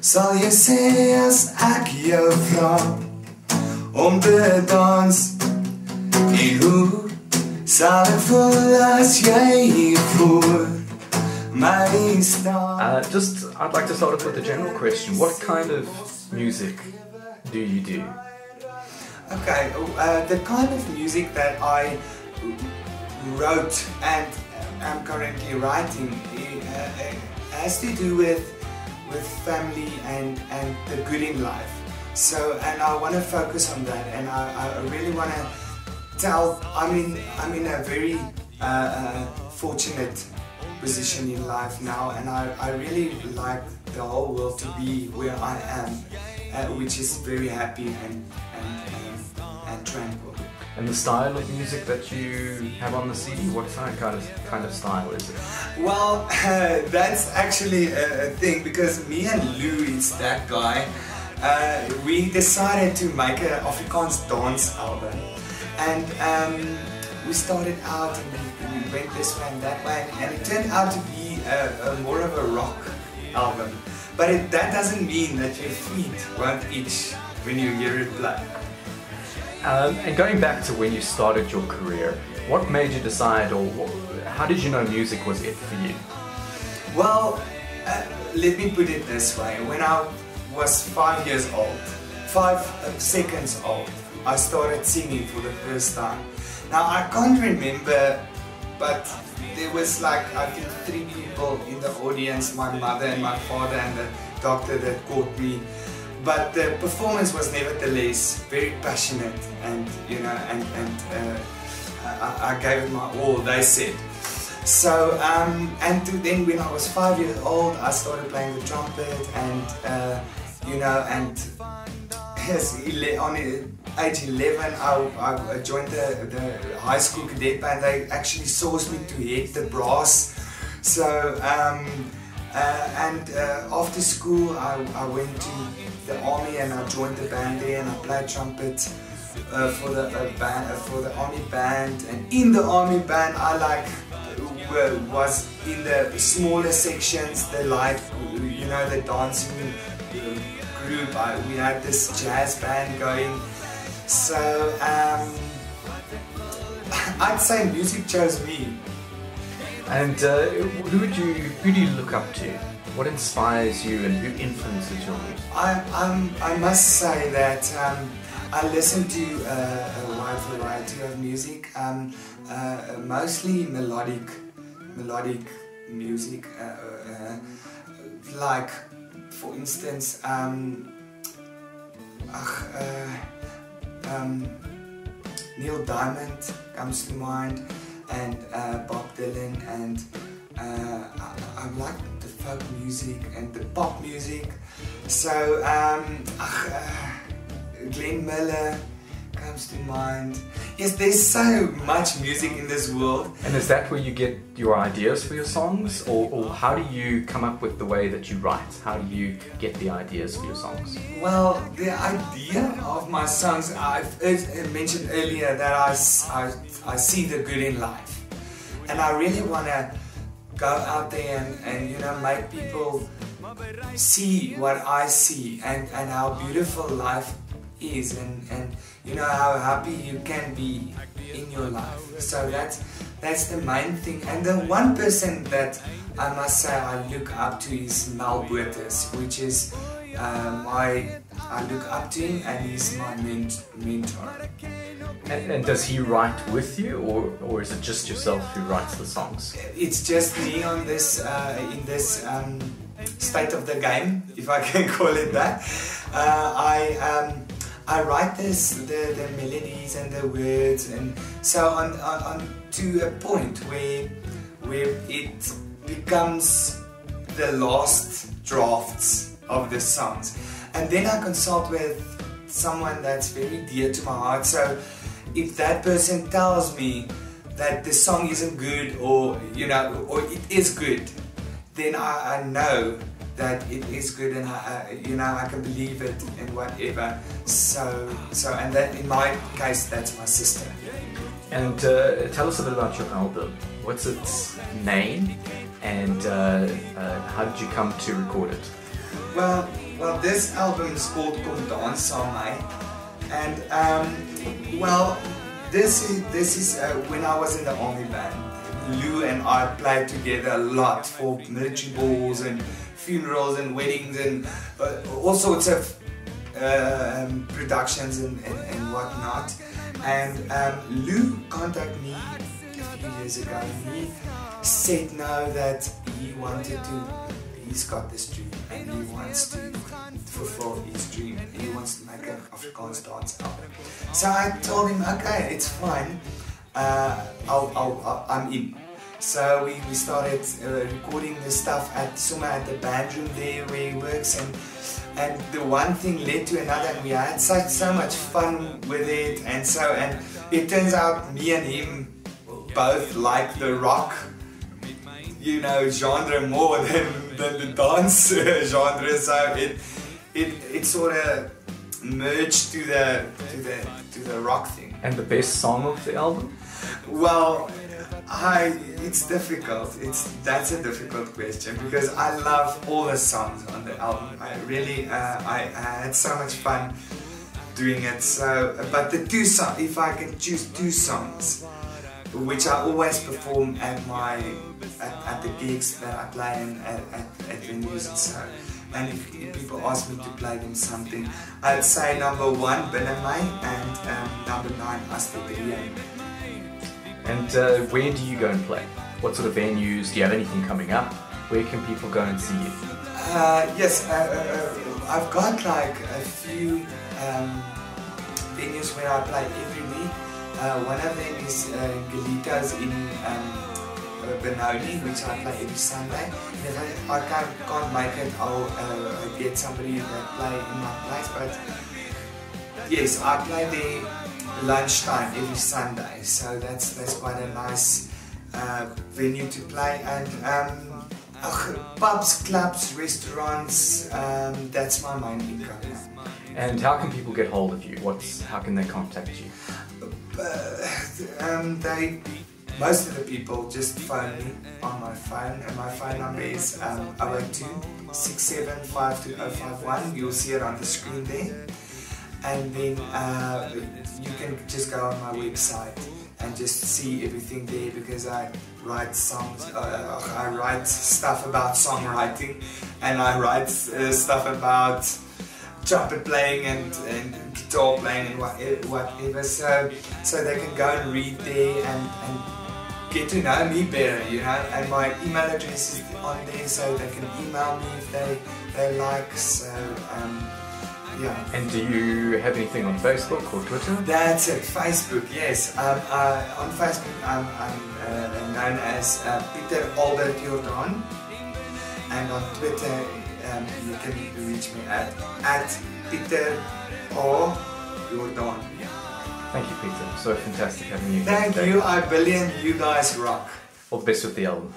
sal jy sê as ek jou vra om te dans? En hoe sal ek voel as jy hier voor my staan? I'd like to start off with a general question. What kind of music do you do? Okay, the kind of music that I wrote and am currently writing has to do with family and the good in life. So, and I want to focus on that, and I really want to tell. I'm in a very fortunate position in life now, and I really like the whole world to be where I am, which is very happy and tranquil. And the style of music that you have on the CD, what kind of style is it? Well, that's actually a thing, because me and Lou, it's that guy, we decided to make an Afrikaans dance album, and we started out and we went this way and that way, and it turned out to be more of a rock album. But that doesn't mean that your feet won't itch when you hear it play. And going back to when you started your career, what made you decide, or how did you know music was it for you? Well, let me put it this way. When I was 5 years old, 5 seconds old, I started singing for the first time. Now I can't remember, but there was like, I think 3 people in the audience, my mother and my father and the doctor that caught me. But the performance was nevertheless very passionate, and you know, I gave it my all, they said. So then when I was 5 years old, I started playing the trumpet, and you know, and yes, on age 11, I joined the high school cadet band. They actually sourced me to head the brass. So after school, I went to the army and I joined the band there, and I played trumpet for the army band. And in the army band, I was in the smaller sections, the light, you know, the dancing group. We had this jazz band going. So I'd say music chose me. And who do you look up to? What inspires you, and who influences your music? I must say that I listen to a wide variety of music, mostly melodic music, like for instance Neil Diamond comes to mind, and Bob Dylan, and I like the folk music and the pop music. So Glenn Miller comes to mind. Yes, there's so much music in this world. And is that where you get your ideas for your songs, or how do you come up with the way that you write? How do you get the ideas for your songs? Well, the idea of my songs, I've mentioned earlier that I see the good in life, and I really want to go out there and you know, make people see what I see, and how beautiful life is, and you know, how happy you can be in your life. So that's the main thing. And the one person that I must say I look up to is Mel Boters, which is I look up to him, and he's my mentor. And does he write with you, or is it just yourself who writes the songs? It's just me on this in this state of the game, if I can call it that. I write the melodies and the words, and so on to a point where it becomes the last drafts of the songs, and then I consult with someone that's very dear to my heart. So if that person tells me that the song isn't good, or you know, or it is good, then I know that it is good, and you know, I can believe it and whatever. So and that in my case, that's my sister. And tell us a bit about your album. What's its name, and how did you come to record it? Well, Well, this album is called Kom Dans Saam My, and well, this is when I was in the army band. Lou and I played together a lot for military balls and funerals and weddings and all sorts of productions and whatnot. And Lou contacted me a few years ago, and he said no, that he's got this dream and he wants to fulfill his dream. He wants to make an Afrikaans dance album. So I told him, okay, it's fine. I'm in. So we started recording the stuff at the band room there where he works, and the one thing led to another, and we had so much fun with it, and it turns out me and him both like the rock, genre more than the dance genre. So it sort of merged to the rock thing. And the best song of the album? Well, it's difficult. That's a difficult question because I love all the songs on the album. I really I had so much fun doing it. So, but the two songs, if I can choose two songs, which I always perform at the gigs that I play and at venues and so. And if people ask me to play them something, I'd say number 1, Binne My, and number 9, As Dit Reën. And where do you go and play? What sort of venues? Do you have anything coming up? Where can people go and see you? Yes, I've got like a few venues where I play every week. One of them is Galita's in Benoni, which I play every Sunday. And if I can't make it, I'll get somebody that play in my place. But yes, I play there lunchtime every Sunday, so that's quite a nice venue to play. And pubs, clubs, restaurants, that's my main income now. And how can people get hold of you? How can they contact you? Most of the people just phone me on my phone, and my phone number is 082 675 2051. You'll see it on the screen there. And then you can just go on my website and just see everything there, because I write songs, I write stuff about songwriting, and I write stuff about trumpet playing and guitar playing and whatever, so they can go and read there and get to know me better, and my email address is on there, so they can email me if they like, so yeah. And do you have anything on Facebook or Twitter? That's it, Facebook, yes. On Facebook I'm known as Pieter Albert Jordaan, and on Twitter you can reach me at Pieter or Jordaan. Thank you, Pieter. So fantastic having you here. Thank you, I believe you guys rock. All the best with the album.